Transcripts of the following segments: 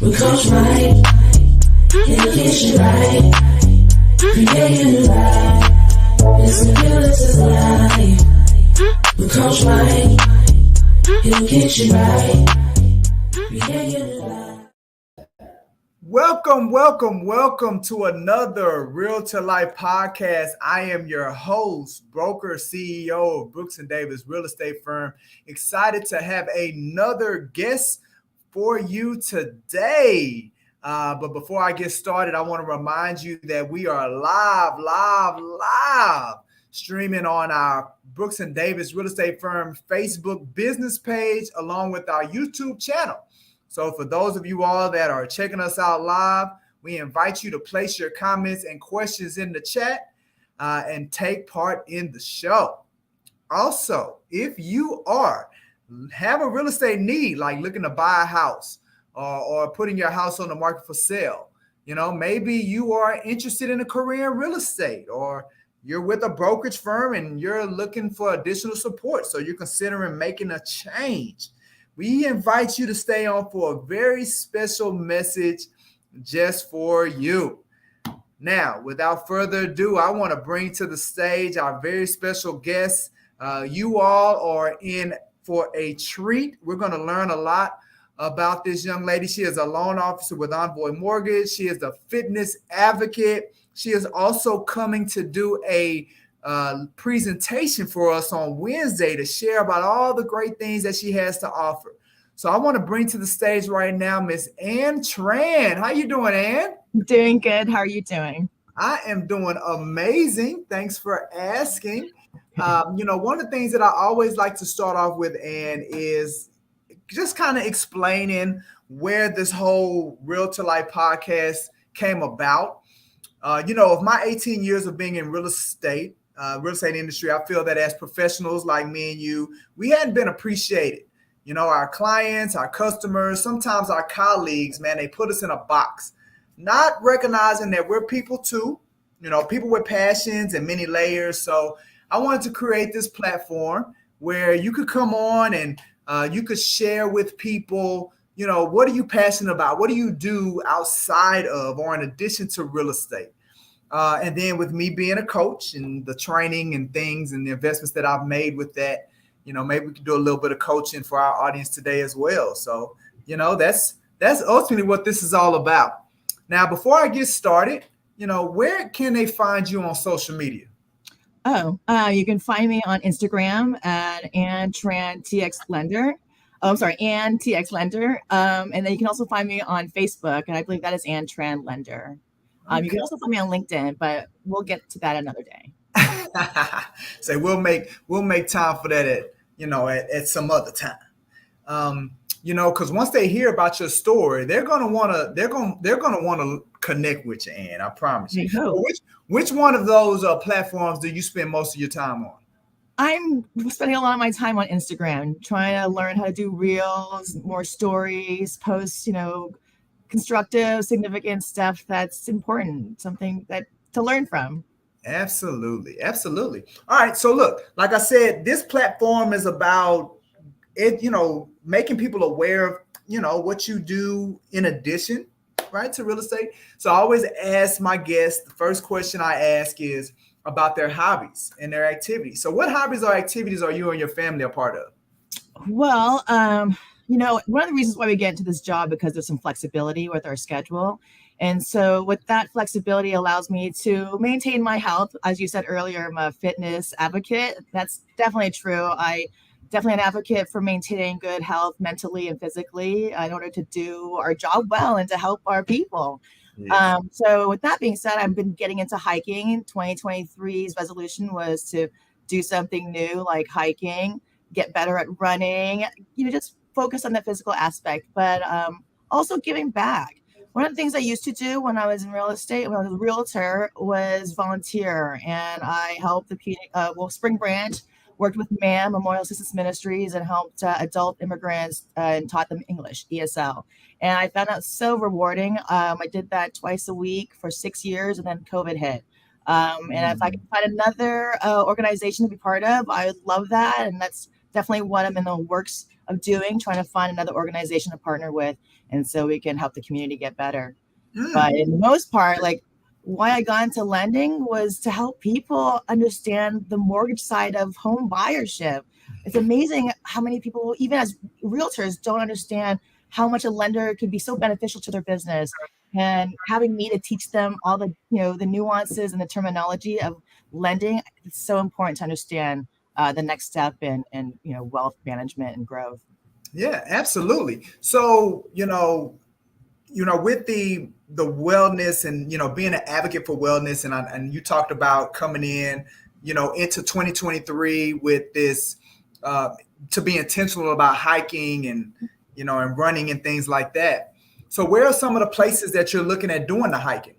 with Coach Mike. He'll get you right. Create your life. It's the Realtors life with Coach Mike. He'll get you right. Create your life. Welcome to another Realtor Life podcast. I am your host, broker, CEO of Brooks & Davis Real Estate Firm. Excited to have another guest for you today. But before I get started, I want to remind you that we are live streaming on our Brooks & Davis Real Estate Firm Facebook business page, along with our YouTube channel. So for those of you all that are checking us out live, we invite you to place your comments and questions in the chat and take part in the show. Also, if you have a real estate need, like looking to buy a house or putting your house on the market for sale, maybe you are interested in a career in real estate, or you're with a brokerage firm and you're looking for additional support, so you're considering making a change. We invite you to stay on for a very special message just for you. Now, without further ado, I want to bring to the stage our very special guest. You all are in for a treat. We're going to learn a lot about this young lady. She is a loan officer with Envoy Mortgage. She is a fitness advocate. She is also coming to do a presentation for us on Wednesday to share about all the great things that she has to offer. So I want to bring to the stage right now Miss Tran. How you doing, Ann? Doing good. How are you doing? I am doing amazing. Thanks for asking. One of the things that I always like to start off with, Ann, is just kind of explaining where this whole Realtor Life podcast came about. Of my 18 years of being in real estate industry, I feel that as professionals like me and you, we hadn't been appreciated. Our clients, our customers, sometimes our colleagues, man, they put us in a box, not recognizing that we're people too, people with passions and many layers. So I wanted to create this platform where you could come on and you could share with people, what are you passionate about? What do you do outside of or in addition to real estate? And then with me being a coach and the training and things and the investments that I've made with that, maybe we can do a little bit of coaching for our audience today as well. So, that's ultimately what this is all about. Now, before I get started, where can they find you on social media? You can find me on Instagram at Ann Tran TX Lender. Ann TX Lender. And then you can also find me on Facebook, and I believe that is Ann Tran Lender. Okay. You can also find me on LinkedIn, but we'll get to that another day. So we'll make time for that at some other time. Because once they hear about your story, they're gonna wanna connect with you, Ann. I promise you. Which one of those platforms do you spend most of your time on? I'm spending a lot of my time on Instagram, trying to learn how to do reels, more stories, posts, constructive, significant stuff that's important, something that to learn from. Absolutely. All right. So look, like I said, this platform is about it, making people aware of, what you do in addition, right, to real estate. So I always ask my guests, the first question I ask is about their hobbies and their activities. So what hobbies or activities are you and your family a part of? Well, one of the reasons why we get into this job, because there's some flexibility with our schedule. And so with that flexibility allows me to maintain my health. As you said earlier, I'm a fitness advocate. That's definitely true. I definitely an advocate for maintaining good health mentally and physically in order to do our job well and to help our people. Yes. So with that being said, I've been getting into hiking. 2023's resolution was to do something new like hiking, get better at running, just focus on the physical aspect, but also giving back. One of the things I used to do when I was in real estate, when I was a realtor, was volunteer. And I helped the Spring Branch, worked with MAM, Memorial Assistance Ministries, and helped adult immigrants and taught them English, ESL. And I found that so rewarding. I did that twice a week for 6 years, and then COVID hit. And if I can find another organization to be part of, I would love that. And that's definitely what I'm in the works of doing, trying to find another organization to partner with, and so we can help the community get better. But in the most part, like why I got into lending was to help people understand the mortgage side of home buyership. It's amazing how many people, even as realtors, don't understand how much a lender could be so beneficial to their business. And having me to teach them all the, the nuances and the terminology of lending, it's so important to understand the next step in wealth management and growth. Yeah, absolutely. So, with the wellness and, being an advocate for wellness, and you talked about coming in, into 2023 with this, to be intentional about hiking and, and running and things like that. So where are some of the places that you're looking at doing the hiking?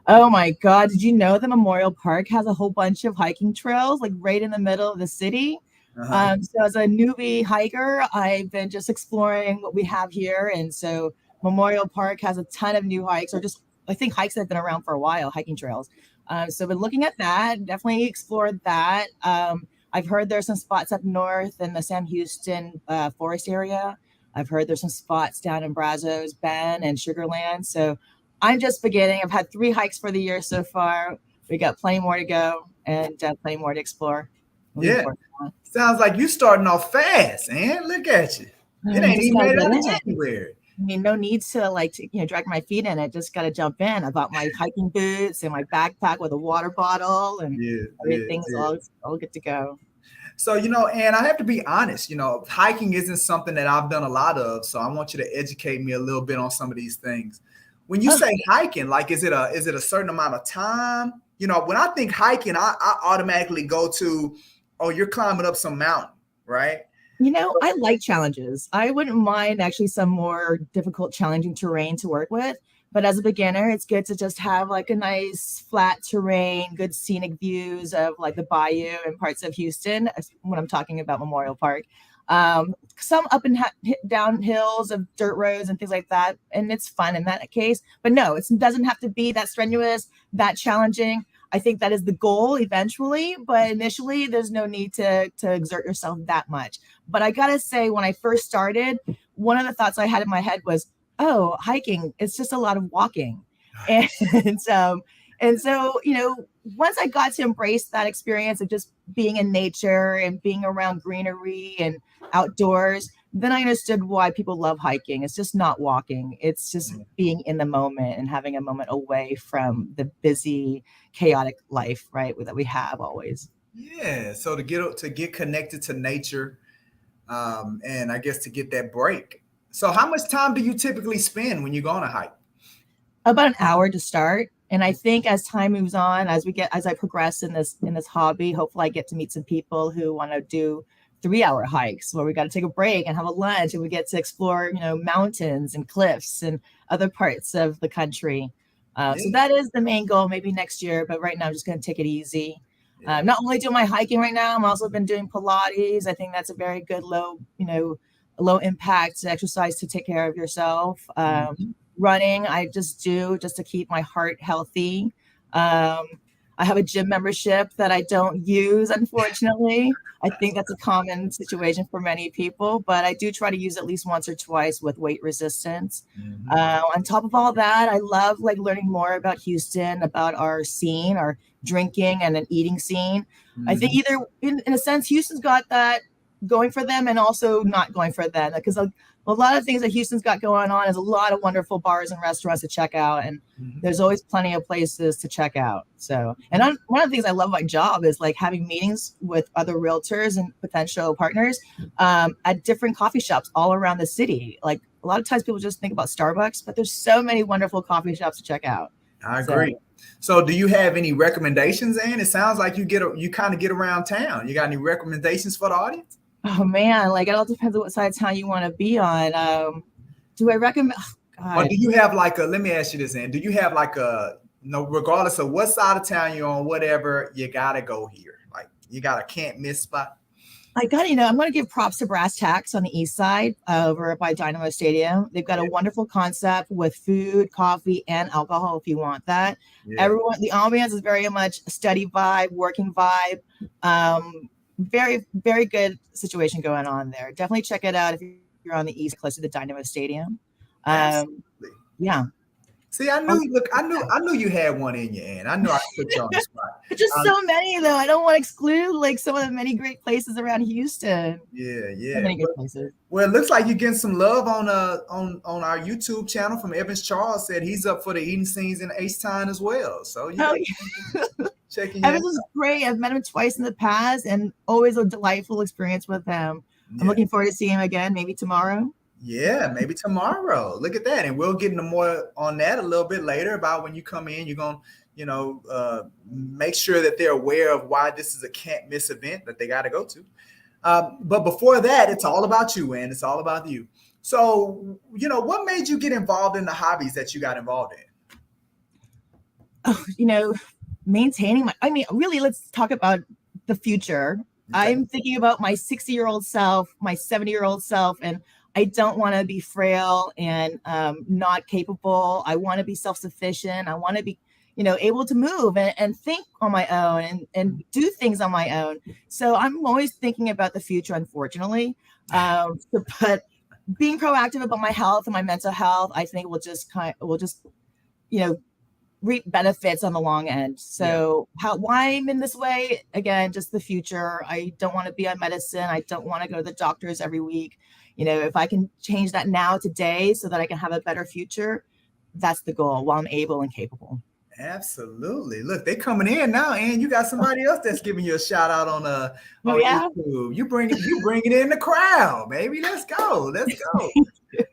Oh my God. Did you know that Memorial Park has a whole bunch of hiking trails, like right in the middle of the city? So as a newbie hiker, I've been just exploring what we have here. And so Memorial Park has a ton of new hikes, or just, I think, hikes that have been around for a while, hiking trails. So I've been looking at that, definitely explored that. I've heard there's some spots up north in the Sam Houston forest area. I've heard there's some spots down in Brazos Bend and Sugarland. So I'm just beginning. I've had 3 hikes for the year so far. We got plenty more to go and plenty more to explore. Yeah. Sounds like you starting off fast, man. Look at you. It ain't even made out of January. I mean, no need to drag my feet in it. Just got to jump in. I bought my hiking boots and my backpack with a water bottle, and everything's all good to go. So, and I have to be honest, hiking isn't something that I've done a lot of. So I want you to educate me a little bit on some of these things. When you say hiking, like, is it a certain amount of time? When I think hiking, I automatically go to, oh, you're climbing up some mountain, right? I like challenges. I wouldn't mind actually some more difficult, challenging terrain to work with. But as a beginner, it's good to just have like a nice flat terrain, good scenic views of like the bayou and parts of Houston when I'm talking about Memorial Park. Some up and down hills of dirt roads and things like that. And it's fun in that case. But no, it doesn't have to be that strenuous, that challenging. I think that is the goal eventually, but initially there's no need to exert yourself that much. But I gotta say, when I first started, one of the thoughts I had in my head was, oh, hiking, it's just a lot of walking. And so, once I got to embrace that experience of just being in nature and being around greenery and outdoors, then I understood why people love hiking. It's just not walking. It's just being in the moment and having a moment away from the busy, chaotic life, right, that we have always. Yeah. So to get connected to nature, and I guess to get that break. So how much time do you typically spend when you go on a hike? About an hour to start. And I think as time moves on, as I progress in this hobby, hopefully I get to meet some people who want to do 3-hour hikes where we got to take a break and have a lunch, and we get to explore, mountains and cliffs and other parts of the country. So that is the main goal, maybe next year. But right now, I'm just going to take it easy. Not only doing my hiking right now, I'm also been doing Pilates. I think that's a very good low impact exercise to take care of yourself. Running, I just do just to keep my heart healthy. I have a gym membership that I don't use, unfortunately. I think that's a common situation for many people, but I do try to use at least once or twice with weight resistance. On top of all that, I love learning more about Houston, about our scene, our drinking and an eating scene. I think either in a sense, Houston's got that going for them and also not going for them, because a lot of things that Houston's got going on is a lot of wonderful bars and restaurants to check out, and there's always plenty of places to check out. So, and one of the things I love about my job is having meetings with other realtors and potential partners at different coffee shops all around the city. Like a lot of times people just think about Starbucks, but there's so many wonderful coffee shops to check out. I agree. So do you have any recommendations, Ann? It sounds like you kind of get around town. You got any recommendations for the audience? Oh man, it all depends on what side of town you want to be on. Do I recommend? Or do you have let me ask you this, Ann. Do you have regardless of what side of town you're on, whatever, you gotta go here. You got a can't miss spot? I'm going to give props to Brass Tacks on the east side over by Dynamo Stadium. They've got a wonderful concept with food, coffee, and alcohol if you want that. The ambiance is very much a study vibe, working vibe. very, very good situation going on there. Definitely check it out if you're on the east, close to the Dynamo Stadium. Absolutely. Yeah. See, I knew you had one in you, and I knew I could put you on the spot. But just so many, though. I don't want to exclude like some of the many great places around Houston. Yeah. So many good places. Well, it looks like you're getting some love on our YouTube channel from Evans Charles. Said he's up for the eating scenes in H-Town as well. So checking Evans is great. I've met him twice in the past, and always a delightful experience with him. Yeah. I'm looking forward to seeing him again, maybe tomorrow. Yeah, maybe tomorrow. Look at that. And we'll get into more on that a little bit later about when you come in. You're going to, make sure that they're aware of why this is a can't miss event that they got to go to. But before that, it's all about you, and it's all about you. So, what made you get involved in the hobbies that you got involved in? Oh, maintaining really, let's talk about the future. Okay. I'm thinking about my 60-year-old self, my 70-year-old self, and I don't want to be frail and not capable. I want to be self-sufficient. I want to be, able to move and think on my own and do things on my own. So I'm always thinking about the future, unfortunately. But being proactive about my health and my mental health, I think will just reap benefits on the long end. So why I'm in this way, again, just the future. I don't want to be on medicine. I don't want to go to the doctors every week. If I can change that now today so that I can have a better future, that's the goal while I'm able and capable. Absolutely. Look, they're coming in now, and you got somebody else that's giving you a shout out on YouTube. You bring it in the crowd, baby. Let's go.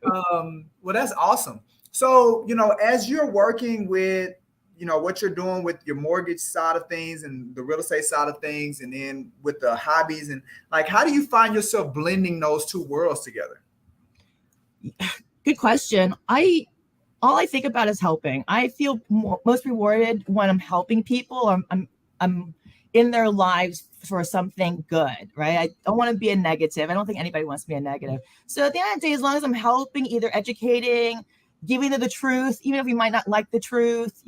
Well, that's awesome. So, as you're working with, what you're doing with your mortgage side of things and the real estate side of things, and then with the hobbies, and like, how do you find yourself blending those two worlds together? Good question. All I think about is helping. I feel most rewarded when I'm helping people, or I'm in their lives for something good, right? I don't want to be a negative. I don't think anybody wants to be a negative. So at the end of the day, as long as I'm helping, either educating, giving them the truth, even if you might not like the truth,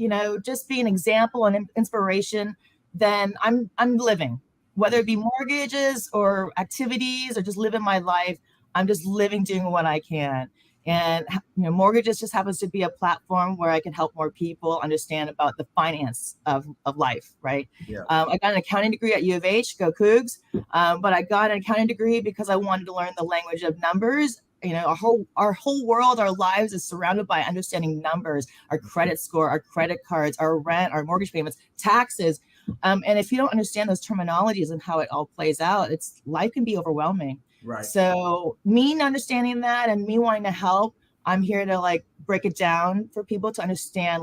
just be an example and inspiration, then I'm living. Whether it be mortgages or activities or just living my life, I'm just living, doing what I can. And mortgages just happens to be a platform where I can help more people understand about the finance of life, right? Yeah. I got an accounting degree at U of H, go Cougs, but I got an accounting degree because I wanted to learn the language of numbers. Our whole world, our lives is surrounded by understanding numbers, our credit score, our credit cards, our rent, our mortgage payments, taxes. And if you don't understand those terminologies and how it all plays out, life can be overwhelming. Right. So me understanding that and me wanting to help, I'm here to break it down for people to understand,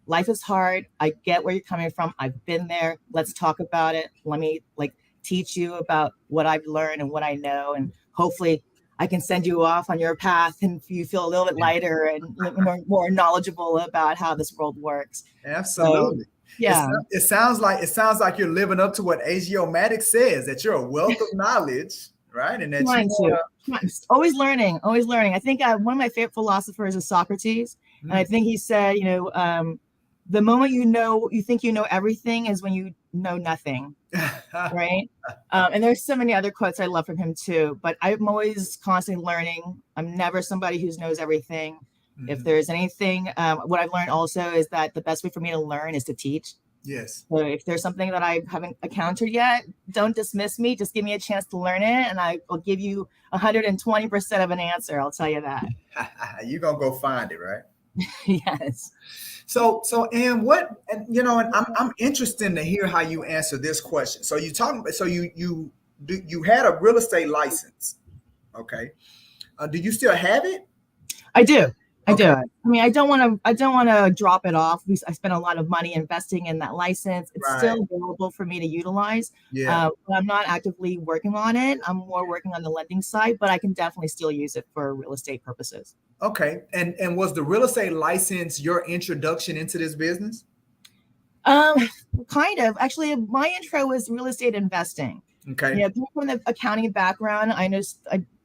life is hard. I get where you're coming from. I've been there. Let's talk about it. Let me teach you about what I've learned and what I know. And hopefully I can send you off on your path and you feel a little bit lighter and more knowledgeable about how this world works. Absolutely. So, yeah. It sounds like you're living up to what ASCAP says, that you're a wealth of knowledge. Right. And that's always learning. I think one of my favorite philosophers is Socrates. And I think he said, the moment you think you know everything is when you know nothing. Right. And there's so many other quotes I love from him, too. But I'm always constantly learning. I'm never somebody who knows everything. Mm-hmm. If there's anything, what I've learned also is that the best way for me to learn is to teach. Yes. So if there's something that I haven't encountered yet, don't dismiss me. Just give me a chance to learn it, and I will give you 120% of an answer. I'll tell you that. You're gonna go find it, right? Yes. So, and I'm interested to hear how you answer this question. So you had a real estate license, okay? Do you still have it? I do. I do. I mean, I don't want to drop it off. I spent a lot of money investing in that license. It's still available for me to utilize. Yeah. But I'm not actively working on it. I'm more working on the lending side, but I can definitely still use it for real estate purposes. Okay. And was the real estate license your introduction into this business? Kind of. Actually, my intro was real estate investing. Okay. Yeah. From the accounting background,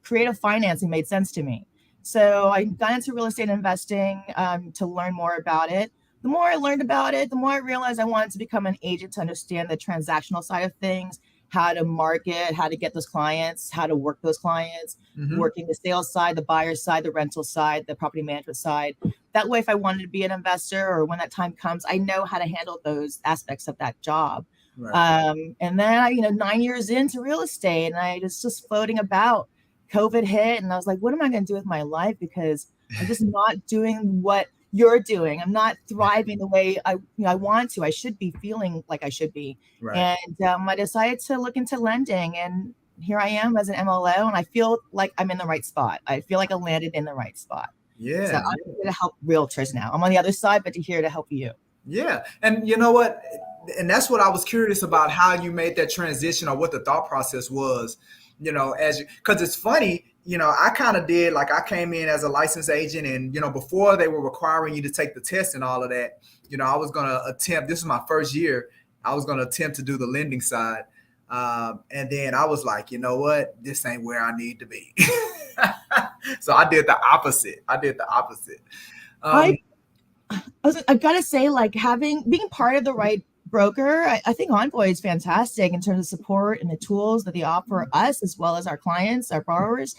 creative financing made sense to me. So I got into real estate investing to learn more about it. The more I learned about it, the more I realized I wanted to become an agent to understand the transactional side of things how to market, how to get those clients, how to work those clients, working the sales side, the buyer side, the rental side, the property management side. That way, if I wanted to be an investor or when that time comes, I know how to handle those aspects of that job. Right. And then I, 9 years into real estate, and I was just floating about. COVID hit, and I was like, what am I going to do with my life? Because I'm just not doing what you're doing. I'm not thriving the way I want to. I should be feeling like I should be. Right. And I decided to look into lending, and here I am as an MLO, and I feel like I'm in the right spot. I feel like I landed in the right spot. Yeah. So I'm here to help realtors now. I'm on the other side, but here to help you. Yeah. And you know what? And that's what I was curious about, how you made that transition, or what the thought process was. Because it's funny, I kind of did, like, I came in as a licensed agent, and, before they were requiring you to take the test and all of that, I was going to attempt, this is my first year, I was going to attempt to do the lending side. And then I was like, you know what, this ain't where I need to be. So I did the opposite. I gotta say, like, being part of the right broker, I think Envoy is fantastic in terms of support and the tools that they offer us, as well as our clients, our borrowers,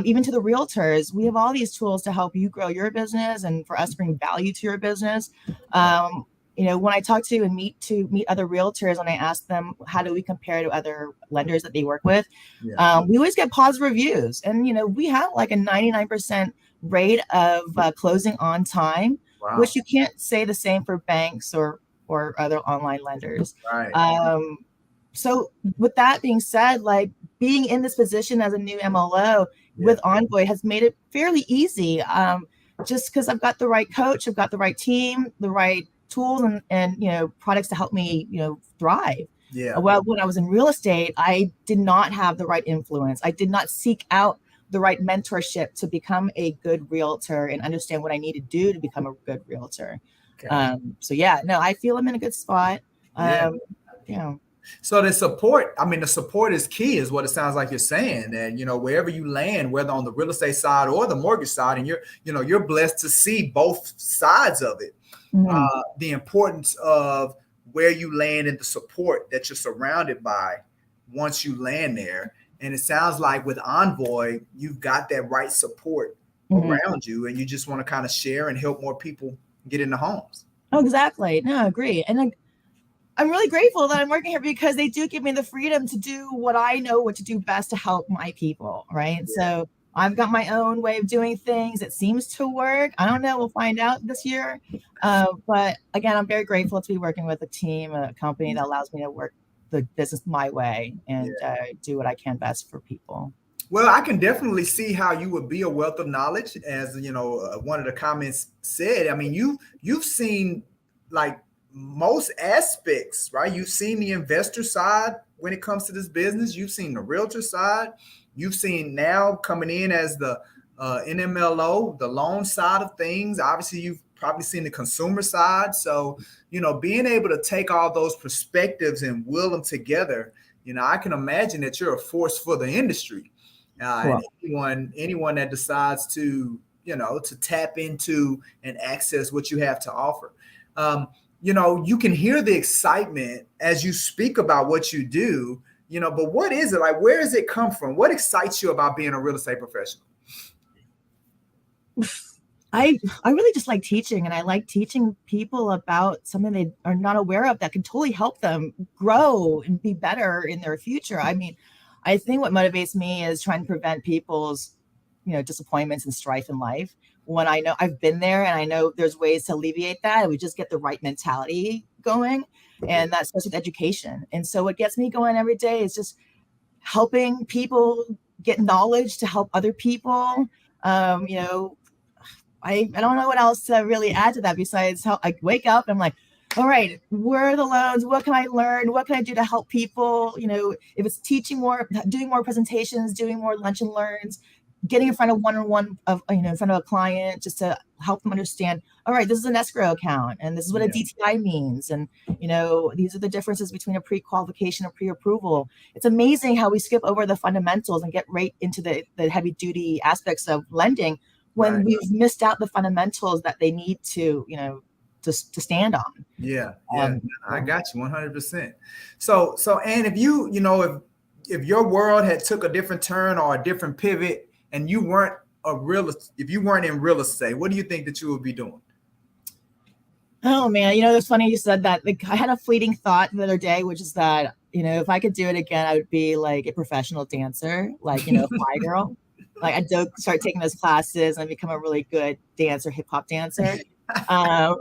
even to the realtors. We have all these tools to help you grow your business and for us to bring value to your business. When I talk to and meet other realtors, and I ask them, how do we compare to other lenders that they work with? We always get positive reviews. And, we have like a 99% rate of closing on time, which you can't say the same for banks or other online lenders. Right. So with that being said, like, being in this position as a new MLO with Envoy has made it fairly easy. Just because I've got the right coach, I've got the right team, the right tools and products to help me, thrive. Yeah. Well, when I was in real estate, I did not have the right influence. I did not seek out the right mentorship to become a good realtor and understand what I need to do to become a good realtor. Okay. So yeah, no, I feel I'm in a good spot. So the support is key, is what it sounds like you're saying. And, wherever you land, whether on the real estate side or the mortgage side, and you're blessed to see both sides of it. The importance of where you land and the support that you're surrounded by once you land there. And it sounds like with Envoy, you've got that right support around you, and you just want to kind of share and help more people get into homes. Oh, exactly. No, I agree. And I'm really grateful that I'm working here, because they do give me the freedom to do what I know what to do best to help my people. Right. Yeah. So I've got my own way of doing things. It seems to work. I don't know. We'll find out this year. But again, I'm very grateful to be working with a team, a company that allows me to work the business my way and do what I can best for people. Well, I can definitely see how you would be a wealth of knowledge, as one of the comments said. I mean, you've seen like most aspects, right? You've seen the investor side when it comes to this business. You've seen the realtor side. You've seen now coming in as the NMLO, the loan side of things. Obviously, you've probably seen the consumer side. So, being able to take all those perspectives and will them together, I can imagine that you're a force for the industry. And anyone that decides to tap into and access what you have to offer. You can hear the excitement as you speak about what you do, but what is it like? Where does it come from? What excites you about being a real estate professional? I really just like teaching, and I like teaching people about something they are not aware of that can totally help them grow and be better in their future. I mean, I think what motivates me is trying to prevent people's, disappointments and strife in life. When I know I've been there and I know there's ways to alleviate that, we just get the right mentality going. And that starts with education. And so what gets me going every day is just helping people get knowledge to help other people. I don't know what else to really add to that besides how I wake up and I'm like, all right, where are the loans? What can I learn? What can I do to help people? If it's teaching more, doing more presentations, doing more lunch and learns, getting in front of one-on-one of, in front of a client just to help them understand, all right, this is an escrow account and this is what a DTI means. And, these are the differences between a pre-qualification and pre-approval. It's amazing how we skip over the fundamentals and get right into the heavy duty aspects of lending when we've missed out the fundamentals that they need to, to stand on. Yeah. I Yeah. got you 100%. So, and if if your world had took a different turn or a different pivot and you weren't if you weren't in real estate, what do you think that you would be doing? Oh man, it's funny you said that. Like, I had a fleeting thought the other day, which is that, if I could do it again, I would be like a professional dancer, like, Fly Girl. Like, I'd start taking those classes and become a really good dancer, hip hop dancer. I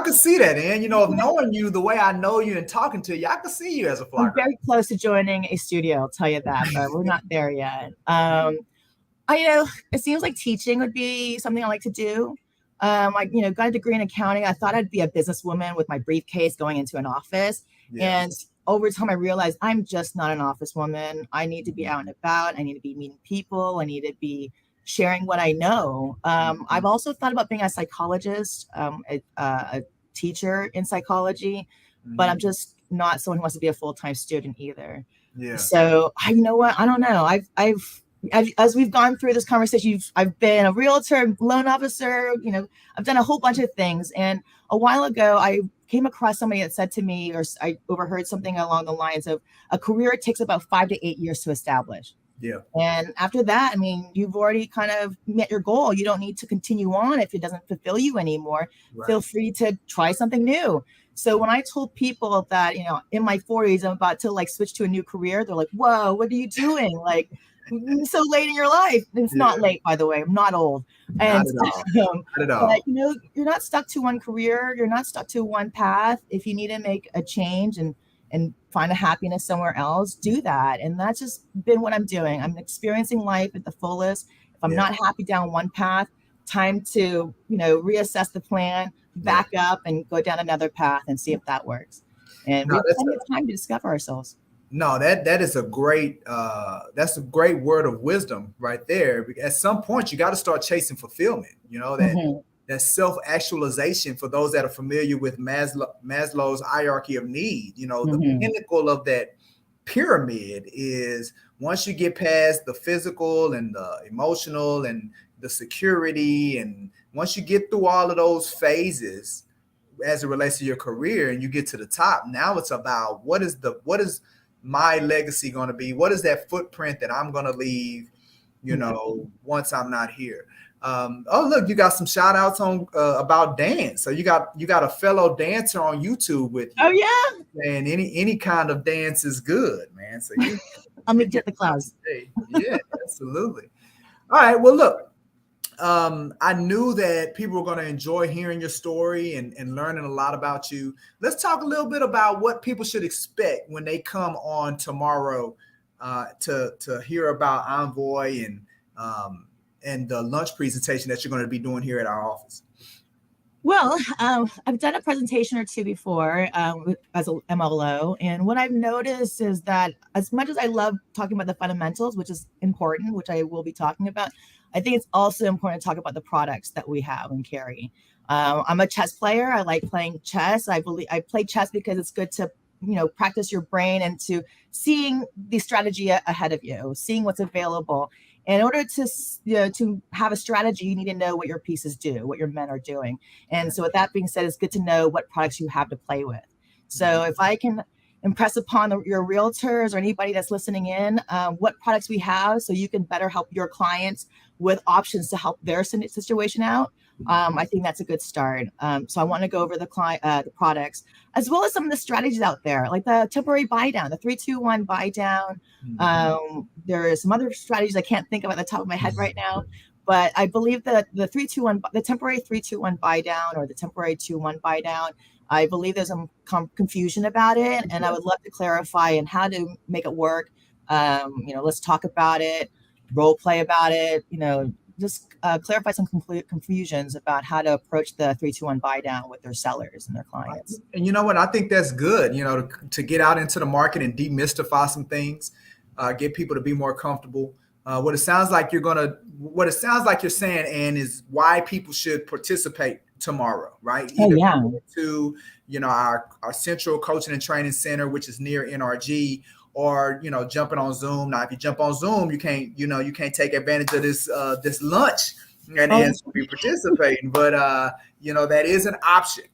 could see that, and knowing you the way I know you and talking to you, I could see you as a Fly Girl. I'm very close to joining a studio, I'll tell you that, but we're not there yet. It seems like teaching would be something I like to do. Got a degree in accounting. I thought I'd be a businesswoman with my briefcase going into an office. Yeah. And over time, I realized I'm just not an office woman. I need to be out and about. I need to be meeting people. I need to be sharing what I know. I've also thought about being a psychologist, a teacher in psychology, but I'm just not someone who wants to be a full-time student either. Yeah. So I don't know. As we've gone through this conversation, I've been a realtor, loan officer, I've done a whole bunch of things. And a while ago, I came across somebody that said to me, or I overheard something along the lines of, a career takes about 5 to 8 years to establish. Yeah. And after that, you've already kind of met your goal. You don't need to continue on if it doesn't fulfill you anymore. Right. Feel free to try something new. So when I told people that, in my 40s, I'm about to switch to a new career, they're like, whoa, what are you doing? So late in your life. It's not late, by the way. I'm not old. And not at all. But, you're not stuck to one career. You're not stuck to one path. If you need to make a change and find a happiness somewhere else, do that. And that's just been what I'm doing. I'm experiencing life at the fullest. If I'm not happy down one path, time to, reassess the plan, back up and go down another path and see if that works. And we have plenty of time to discover ourselves. No, that is a great that's a great word of wisdom right there. At some point, you got to start chasing fulfillment. That self-actualization. For those that are familiar with Maslow's hierarchy of need, the pinnacle of that pyramid is once you get past the physical and the emotional and the security, and once you get through all of those phases as it relates to your career and you get to the top, now it's about what is my legacy going to be? What is that footprint that I'm going to leave, once I'm not here? Look, you got some shout outs on about dance. So you got a fellow dancer on YouTube with you. Oh yeah. And any kind of dance is good, man. So I'm gonna get the class. Yeah, absolutely. All right. Well, look, I knew that people were going to enjoy hearing your story and learning a lot about you. Let's talk a little bit about what people should expect when they come on tomorrow to hear about Envoy and the lunch presentation that you're going to be doing here at our office. Well, I've done a presentation or two before as a MLO, and what I've noticed is that as much as I love talking about the fundamentals, which is important, which I will be talking about, I think it's also important to talk about the products that we have and carry. I'm a chess player. I like playing chess. I play chess because it's good to, practice your brain and to seeing the strategy ahead of you, seeing what's available. In order to have a strategy, you need to know what your pieces do, what your men are doing. And so with that being said, it's good to know what products you have to play with. So if I can impress upon your realtors or anybody that's listening in, what products we have so you can better help your clients with options to help their situation out. I think that's a good start. So I want to go over the products as well as some of the strategies out there, like the temporary buy down, the 3-2-1 buy down. There are some other strategies I can't think of at the top of my head right now, but I believe that the temporary 3-2-1 buy down or the temporary 2-1 buy down, I believe there's some confusion about it, and I would love to clarify and how to make it work. Let's talk about it, role play about it, just clarify some confusions about how to approach the 3-2-1 buy down with their sellers and their clients. And you know what? I think that's good, to get out into the market and demystify some things, get people to be more comfortable. What it sounds like you're saying, Ann, is why people should participate tomorrow, right? Either to, our central coaching and training center, which is near NRG, or, jumping on Zoom. Now, if you jump on Zoom, you can't take advantage of this lunch and hence we'll be participating. But that is an option.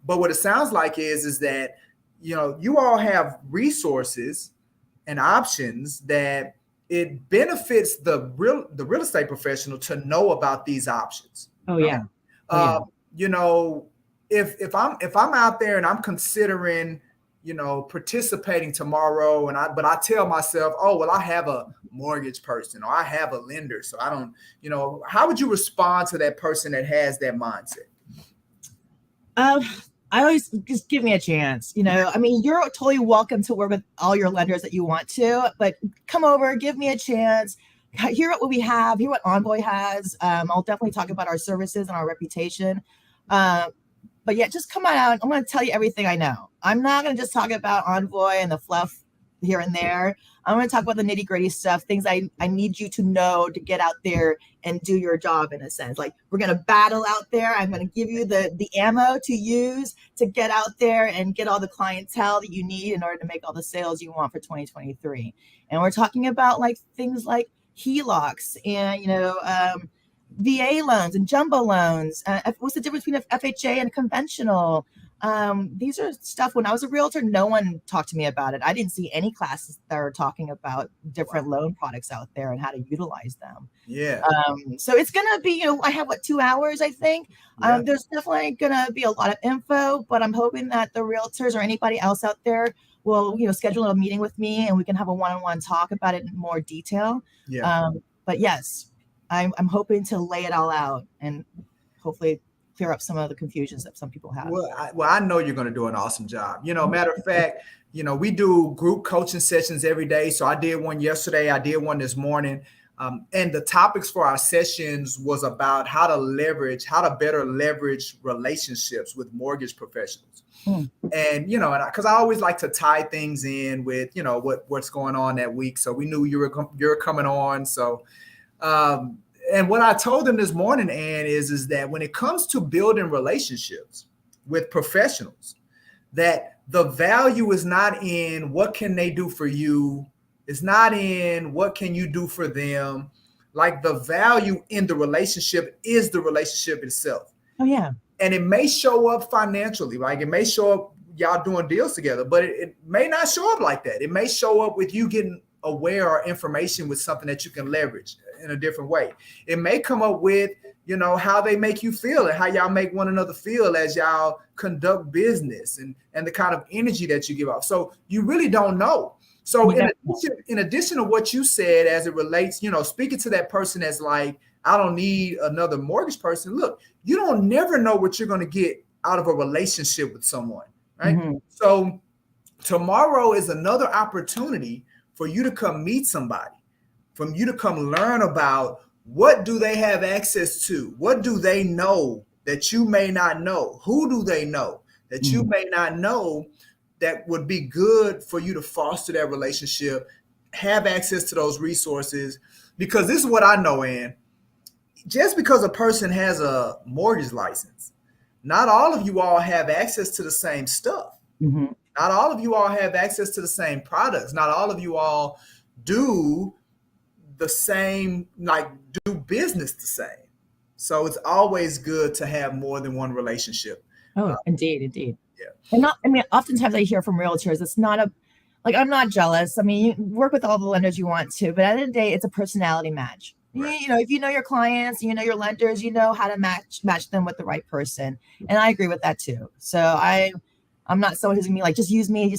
But what it sounds like is that you all have resources and options that it benefits the real estate professional to know about these options. Oh yeah. If I'm out there and I'm considering participating tomorrow, but I tell myself, oh well, I have a mortgage person or I have a lender, so I don't, how would you respond to that person that has that mindset? I always just give me a chance. I mean, you're totally welcome to work with all your lenders that you want to, but come over, give me a chance, hear what we have, hear what Envoy has. I'll definitely talk about our services and our reputation. But yeah, just come on out. I'm going to tell you everything I know. I'm not going to just talk about Envoy and the fluff here and there. I'm going to talk about the nitty gritty stuff, things I need you to know to get out there and do your job in a sense. Like we're going to battle out there. I'm going to give you the ammo to use to get out there and get all the clientele that you need in order to make all the sales you want for 2023. And we're talking about like things like HELOCs and, VA loans and jumbo loans. What's the difference between an FHA and a conventional? These are stuff when I was a realtor, no one talked to me about it. I didn't see any classes that are talking about different loan products out there and how to utilize them. Yeah. So it's going to be, I have 2 hours, I think. Yeah. There's definitely going to be a lot of info, but I'm hoping that the realtors or anybody else out there will, schedule a meeting with me and we can have a one-on-one talk about it in more detail. Yeah. But yes, I'm hoping to lay it all out and hopefully clear up some of the confusions that some people have. Well, I know you're going to do an awesome job. Matter of fact, we do group coaching sessions every day. So I did one yesterday. I did one this morning. And the topics for our sessions was about how to better leverage relationships with mortgage professionals. And, because I always like to tie things in with, what's going on that week. So we knew you're coming on. So, and what I told them this morning, Ann, is that when it comes to building relationships with professionals, that the value is not in what can they do for you. It's not in what can you do for them. Like the value in the relationship is the relationship itself. Oh, yeah. And it may show up financially, like it may show up y'all doing deals together, but it may not show up like that. It may show up with you getting aware or information with something that you can leverage in a different way. It may come up with, how they make you feel and how y'all make one another feel as y'all conduct business and the kind of energy that you give off. So you really don't know. So in addition to what you said, as it relates, speaking to that person that's like, I don't need another mortgage person. Look, you don't never know what you're going to get out of a relationship with someone, right? Mm-hmm. So tomorrow is another opportunity for you to come meet somebody, from you to come learn about what do they have access to? What do they know that you may not know? Who do they know that you may not know that would be good for you to foster that relationship, have access to those resources? Because this is what I know, Ann. Just because a person has a mortgage license, not all of you all have access to the same stuff. Mm-hmm. Not all of you all have access to the same products. Not all of you all do the same, do business the same. So it's always good to have more than one relationship. Oh, indeed. Yeah. And oftentimes I hear from realtors, it's not I'm not jealous. I mean, you work with all the lenders you want to, but at the end of the day, it's a personality match. Right. If you know your clients, your lenders, you know how to match them with the right person. And I agree with that too. So I'm not someone who's gonna be like, just use me.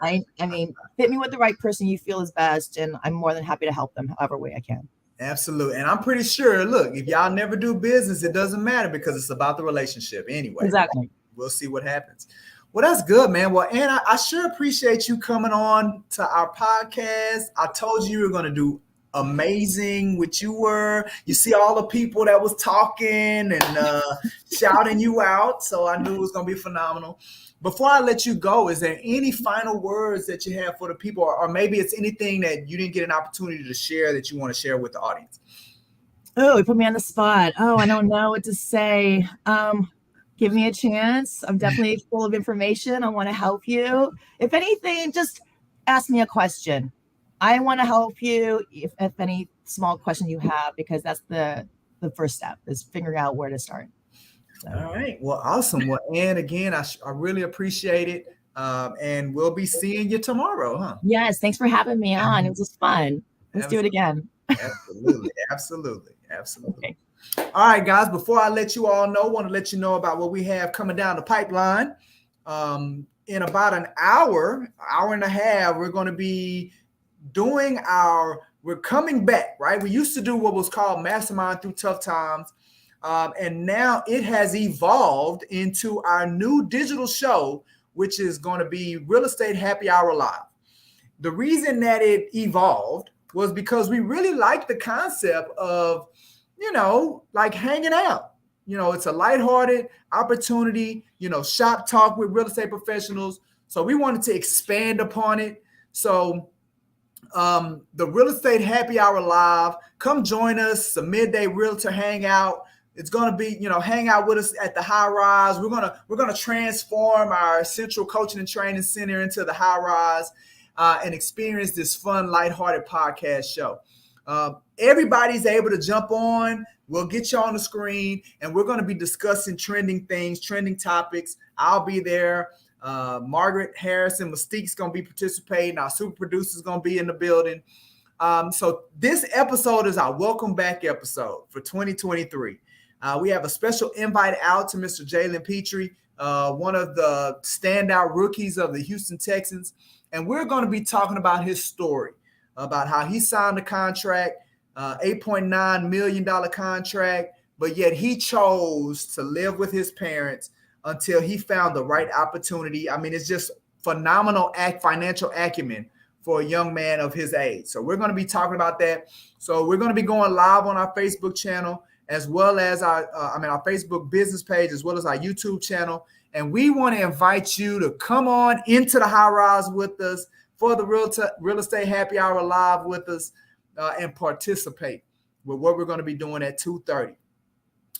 I mean, fit me with the right person you feel is best. And I'm more than happy to help them however way I can. Absolutely. And I'm pretty sure, look, if y'all never do business, it doesn't matter because it's about the relationship anyway. Exactly. We'll see what happens. Well, that's good, man. Well, Ann, I sure appreciate you coming on to our podcast. I told you were going to do amazing, which you were. You see all the people that was talking and shouting you out. So I knew it was going to be phenomenal. Before I let you go, is there any final words that you have for the people, or maybe it's anything that you didn't get an opportunity to share that you want to share with the audience? Oh, you put me on the spot. Oh, I don't know what to say. Give me a chance. I'm definitely full of information. I want to help you. If anything, just ask me a question. I want to help you if any small question you have, because that's the the first step, is figuring out where to start. So. All right. Well, awesome. Well, and again, I really appreciate it. And we'll be seeing you tomorrow, huh? Yes. Thanks for having me on. It was just fun. Let's do it again. Absolutely. Absolutely. Absolutely. Okay. All right, guys, before I let you all know, want to let you know about what we have coming down the pipeline. In about an hour and a half, we're going to be doing we're coming back, right? We used to do what was called Mastermind Through Tough Times. And now it has evolved into our new digital show, which is going to be Real Estate Happy Hour Live. The reason that it evolved was because we really liked the concept of, like hanging out. It's a lighthearted opportunity, shop talk with real estate professionals. So we wanted to expand upon it. So the Real Estate Happy Hour Live, come join us, it's a midday realtor hangout. It's going to be, hang out with us at the High Rise. We're going to transform our Central Coaching and Training Center into the High Rise and experience this fun, lighthearted podcast show. Everybody's able to jump on. We'll get you on the screen, and we're going to be discussing trending things, trending topics. I'll be there. Margaret Harrison Mystique's going to be participating. Our super producer's going to be in the building. So this episode is our welcome back episode for 2023. We have a special invite out to Mr. Jalen Petrie, one of the standout rookies of the Houston Texans. And we're going to be talking about his story, about how he signed a contract, $8.9 million contract, but yet he chose to live with his parents until he found the right opportunity. I mean, it's just phenomenal financial acumen for a young man of his age. So we're going to be talking about that. So we're going to be going live on our Facebook channel, as well as our Facebook business page, as well as our YouTube channel. And we want to invite you to come on into the High Rise with us for the Real Estate Happy Hour Live with us and participate with what we're going to be doing at 2:30.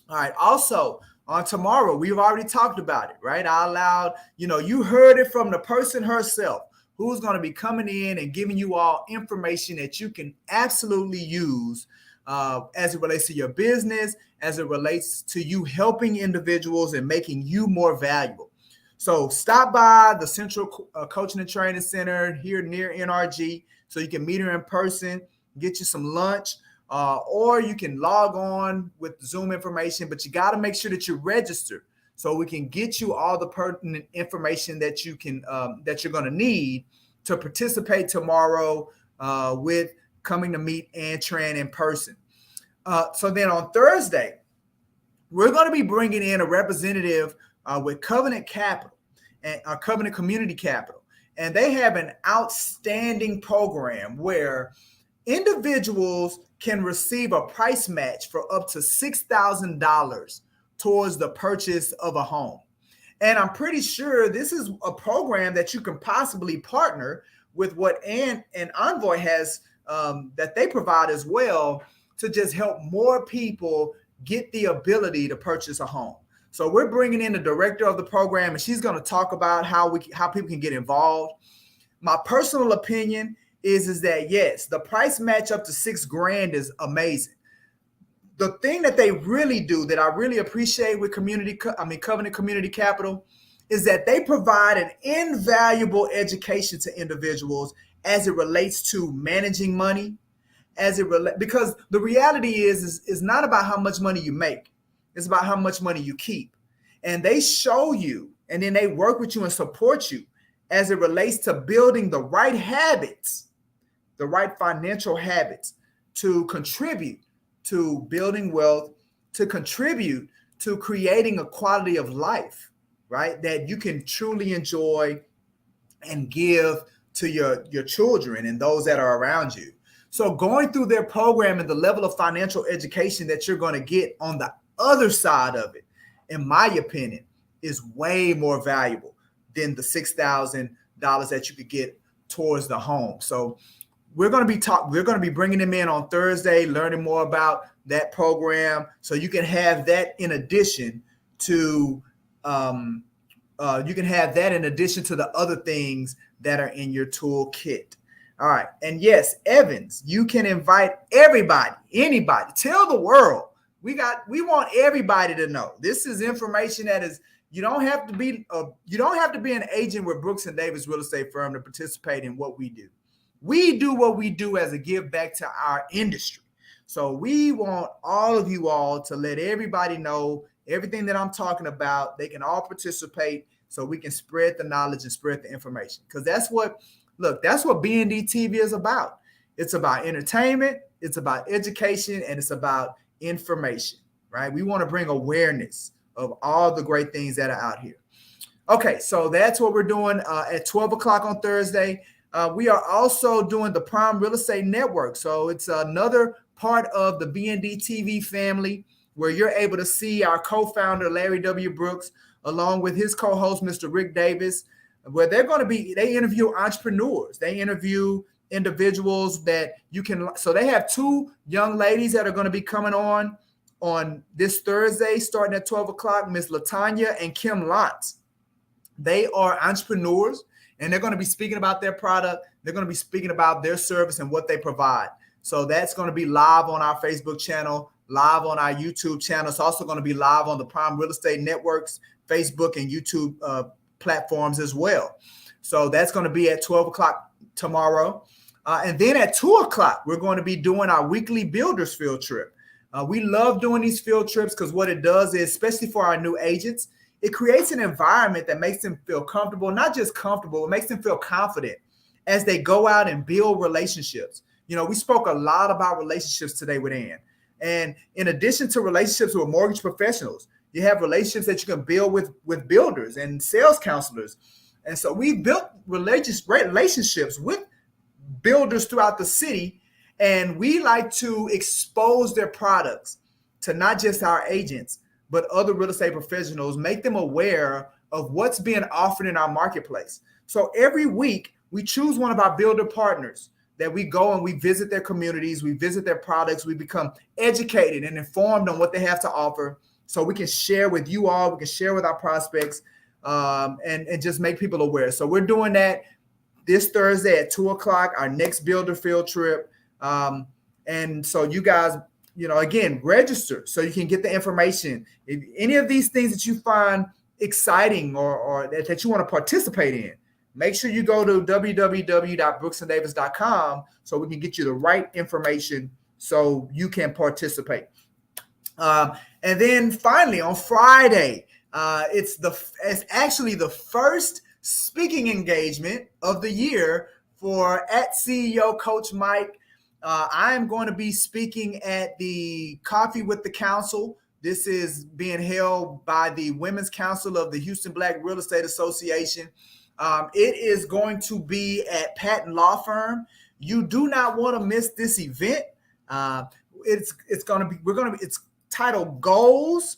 All right. Also, on tomorrow, we've already talked about it, right? I allowed, you heard it from the person herself who's going to be coming in and giving you all information that you can absolutely use as it relates to your business, as it relates to you helping individuals and making you more valuable. So stop by the Central Coaching and Training Center here near NRG so you can meet her in person, get you some lunch, or you can log on with Zoom information, but you got to make sure that you register so we can get you all the pertinent information that you can that you're going to need to participate tomorrow with coming to meet Tran in person. So then on Thursday, we're going to be bringing in a representative with Covenant Capital and Covenant Community Capital. And they have an outstanding program where individuals can receive a price match for up to $6,000 towards the purchase of a home. And I'm pretty sure this is a program that you can possibly partner with what and Envoy has that they provide as well, to just help more people get the ability to purchase a home. So we're bringing in the director of the program, and she's going to talk about how people can get involved. My personal opinion is that, yes, the price match up to $6,000 is amazing. The thing that they really do that I really appreciate with Covenant Community Capital is that they provide an invaluable education to individuals as it relates to managing money, because the reality is not about how much money you make. It's about how much money you keep. And they show you, and then they work with you and support you as it relates to building the right habits, the right financial habits to contribute to building wealth, to contribute to creating a quality of life, right, that you can truly enjoy and give to your children and those that are around you. So going through their program and the level of financial education that you're going to get on the other side of it, in my opinion, is way more valuable than the $6,000 that you could get towards the home. So we're going to be bringing them in on Thursday, learning more about that program, so you can have that in addition to the other things that are in your toolkit. All right. And yes, Evans, you can invite everybody, anybody, tell the world We want everybody to know. This is information that is, you don't have to be an agent with Brooks and Davis Real Estate Firm to participate in what we do. We do what we do as a give back to our industry. So we want all of you all to let everybody know everything that I'm talking about. They can all participate so we can spread the knowledge and spread the information. Because that's what BND TV is about. It's about entertainment, it's about education, and it's about information, right? We want to bring awareness of all the great things that are out here. Okay, so that's what we're doing at 12 o'clock on Thursday. We are also doing the Prime Real Estate Network. So it's another part of the BND TV family where you're able to see our co-founder, Larry W. Brooks, along with his co-host, Mr. Rick Davis, where they interview entrepreneurs. They interview individuals that you can, so they have two young ladies that are going to be coming on this Thursday, starting at 12 o'clock, Miss Latanya and Kim Lantz. They are entrepreneurs, and they're going to be speaking about their product. They're going to be speaking about their service and what they provide. So that's going to be live on our Facebook channel, live on our YouTube channel. It's also going to be live on the Prime Real Estate Network's Facebook and YouTube platforms as well. So that's going to be at 12 o'clock tomorrow. And then at 2 o'clock, we're going to be doing our weekly Builders Field Trip. We love doing these field trips because what it does is, especially for our new agents, it creates an environment that makes them feel comfortable, not just comfortable, it makes them feel confident as they go out and build relationships. You know, we spoke a lot about relationships today with Ann. And in addition to relationships with mortgage professionals, you have relationships that you can build with builders and sales counselors. And so we built relationships with builders throughout the city, and we like to expose their products to not just our agents, but other real estate professionals, make them aware of what's being offered in our marketplace. So every week we choose one of our builder partners that we go and we visit their communities, we visit their products, we become educated and informed on what they have to offer, so we can share with you all, we can share with our prospects, and just make people aware. So we're doing that this Thursday at 2 o'clock, our next builder field trip. And so you guys, you know, again, register so you can get the information. If any of these things that you find exciting or that you want to participate in, make sure you go to www.brooksanddavis.com so we can get you the right information so you can participate. And then finally on Friday, it's actually the first speaking engagement of the year for @CEO Coach Mike. I am going to be speaking at the Coffee with the Council. This is being held by the Women's Council of the Houston Black Real Estate Association. It is going to be at Patton Law Firm. You do not want to miss this event. It's titled Goals.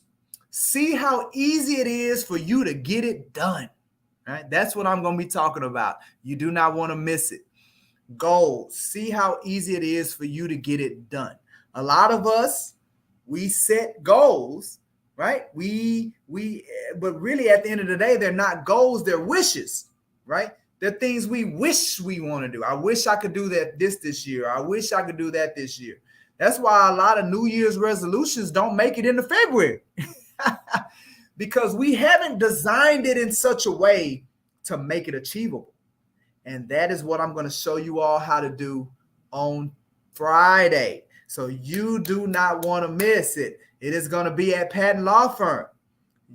See how easy it is for you to get it done. Right? That's what I'm going to be talking about. You do not want to miss it. Goals. See how easy it is for you to get it done. A lot of us, we set goals, right? But really at the end of the day, they're not goals, they're wishes, right? They're things we wish we want to do. I wish I could do that this year. I wish I could do that this year. That's why a lot of New Year's resolutions don't make it into February. Because we haven't designed it in such a way to make it achievable. And that is what I'm going to show you all how to do on Friday. So you do not want to miss it. It is going to be at Patton Law Firm.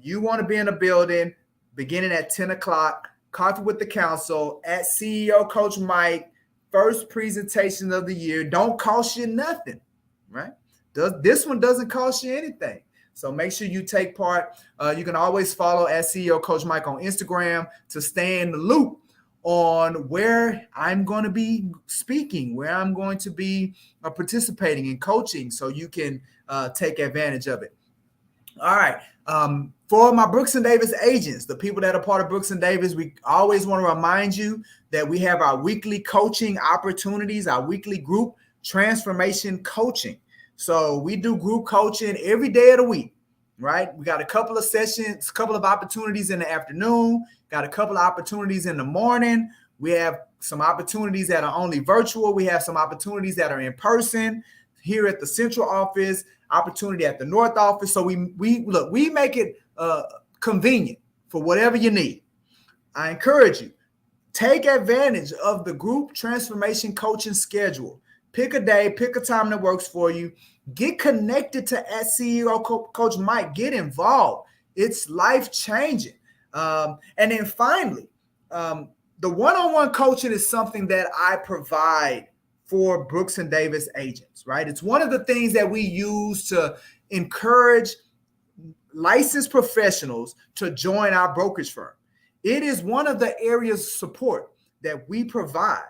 You want to be in a building beginning at 10 o'clock, Coffee with the Council, @CEO Coach Mike, first presentation of the year. Don't cost you nothing, right? This one doesn't cost you anything. So make sure you take part. You can always follow @CEO Coach Mike on Instagram to stay in the loop on where I'm going to be speaking, where I'm going to be participating in coaching, so you can take advantage of it. All right. For my Brooks and Davis agents, the people that are part of Brooks and Davis, we always want to remind you that we have our weekly coaching opportunities, our weekly group transformation coaching. So we do group coaching every day of the week, right? We got a couple of sessions, a couple of opportunities in the afternoon, got a couple of opportunities in the morning. We have some opportunities that are only virtual. We have some opportunities that are in person here at the central office. opportunity at the North office. So we make it convenient for whatever you need. I encourage you, take advantage of the group transformation coaching schedule. Pick a day, pick a time that works for you. Get connected to CEO Coach Mike. Get involved. It's life-changing. And then finally, the one-on-one coaching is something that I provide for Brooks and Davis agents, right? It's one of the things that we use to encourage licensed professionals to join our brokerage firm. It is one of the areas of support that we provide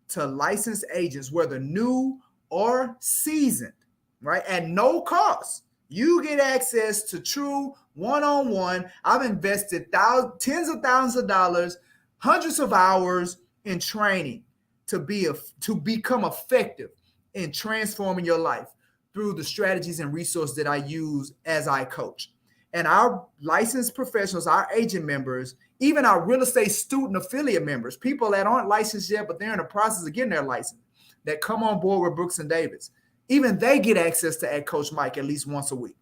to licensed agents, whether new or seasoned, right? At no cost. You get access to true one-on-one. I've invested tens of thousands of dollars, hundreds of hours in training to become effective in transforming your life through the strategies and resources that I use as I coach. And our licensed professionals, our agent members, even our real estate student affiliate members, people that aren't licensed yet, but they're in the process of getting their license, that come on board with Brooks and Davis, even they get access to Coach Mike at least once a week.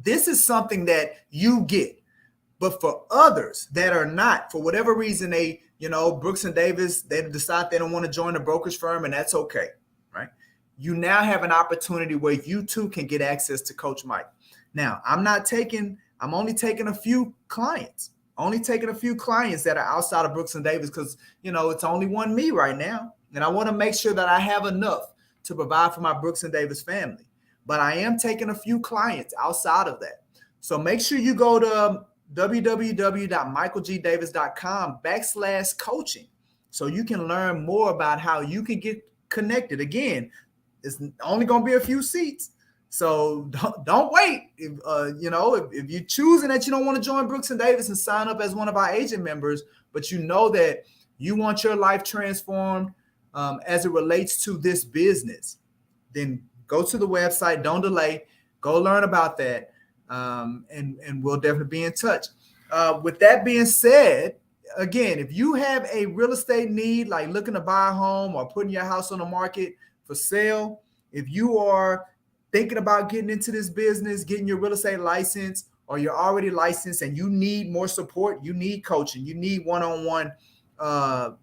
This is something that you get. But for others that are not, for whatever reason, Brooks and Davis, they decide they don't want to join the brokerage firm, and that's okay, right? You now have an opportunity where you too can get access to Coach Mike. Now, I'm only taking a few clients. That are outside of Brooks and Davis because, it's only one me right now. And I want to make sure that I have enough to provide for my Brooks and Davis family. But I am taking a few clients outside of that. So make sure you go to www.michaelgdavis.com/coaching so you can learn more about how you can get connected. Again, it's only going to be a few seats. So don't wait. If you're choosing that you don't want to join Brooks and Davis and sign up as one of our agent members, but you know that you want your life transformed as it relates to this business, then go to the website. Don't delay. Go learn about that. And we'll definitely be in touch. With that being said, again, if you have a real estate need, like looking to buy a home or putting your house on the market for sale, if you are thinking about getting into this business, getting your real estate license, or you're already licensed and you need more support, you need coaching, you need one-on-one,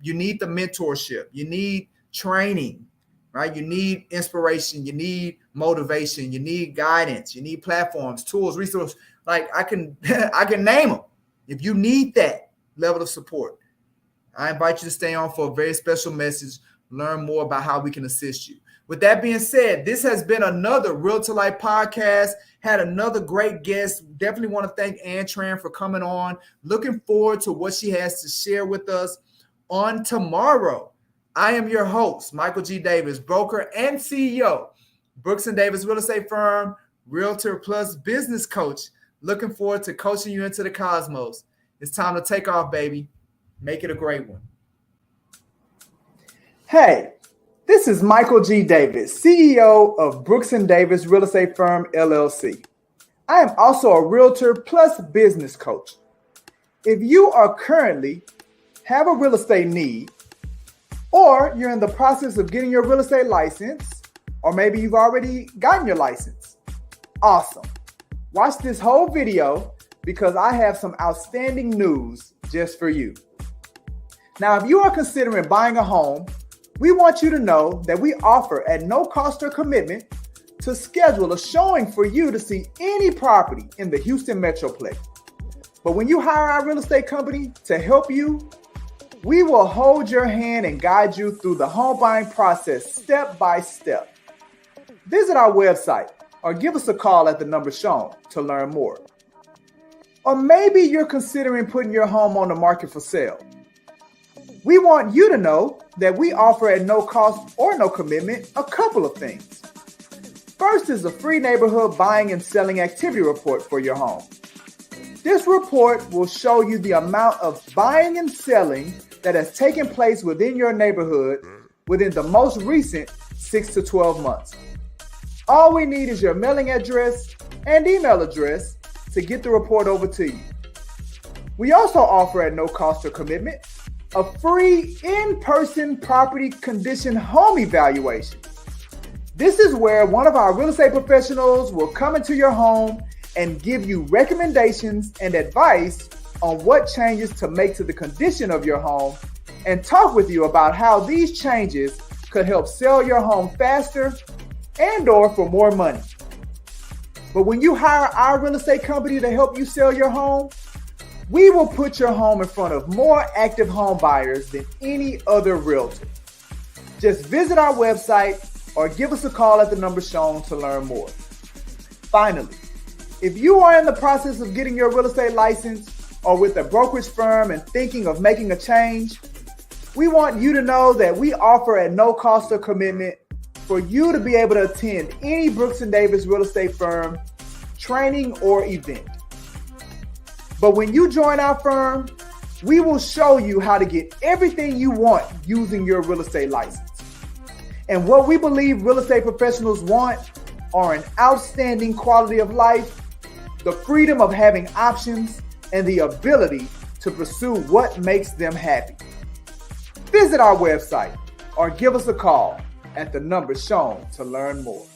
you need the mentorship, you need training, right? You need inspiration, you need motivation, you need guidance, you need platforms, tools, resources. Like I can name them. If you need that level of support, I invite you to stay on for a very special message, learn more about how we can assist you. With that being said, this has been another Realtor Life podcast. Had another great guest. Definitely want to thank Tran for coming on. Looking forward to what she has to share with us on tomorrow. I am your host, Michael G. Davis, broker and CEO, Brooks and Davis Real Estate Firm, Realtor Plus business coach. Looking forward to coaching you into the cosmos. It's time to take off, baby. Make it a great one. Hey. This is Michael G. Davis, CEO of Brooks and Davis Real Estate Firm, LLC. I am also a Realtor Plus business coach. If you are currently have a real estate need, or you're in the process of getting your real estate license, or maybe you've already gotten your license, awesome. Watch this whole video because I have some outstanding news just for you. Now, if you are considering buying a home, we want you to know that we offer at no cost or commitment to schedule a showing for you to see any property in the Houston Metroplex. But when you hire our real estate company to help you, we will hold your hand and guide you through the home buying process step by step. Visit our website or give us a call at the number shown to learn more. Or maybe you're considering putting your home on the market for sale. We want you to know that we offer at no cost or no commitment a couple of things. First is a free neighborhood buying and selling activity report for your home. This report will show you the amount of buying and selling that has taken place within your neighborhood within the most recent 6 to 12 months. All we need is your mailing address and email address to get the report over to you. We also offer at no cost or commitment a free in-person property condition home evaluation. This is where one of our real estate professionals will come into your home and give you recommendations and advice on what changes to make to the condition of your home and talk with you about how these changes could help sell your home faster and or for more money. But when you hire our real estate company to help you sell your home, we will put your home in front of more active home buyers than any other realtor. Just visit our website or give us a call at the number shown to learn more. Finally, if you are in the process of getting your real estate license or with a brokerage firm and thinking of making a change, we want you to know that we offer at no cost or commitment for you to be able to attend any Brooks & Davis real estate firm, training, or event. But when you join our firm, we will show you how to get everything you want using your real estate license. And what we believe real estate professionals want are an outstanding quality of life, the freedom of having options, and the ability to pursue what makes them happy. Visit our website or give us a call at the number shown to learn more.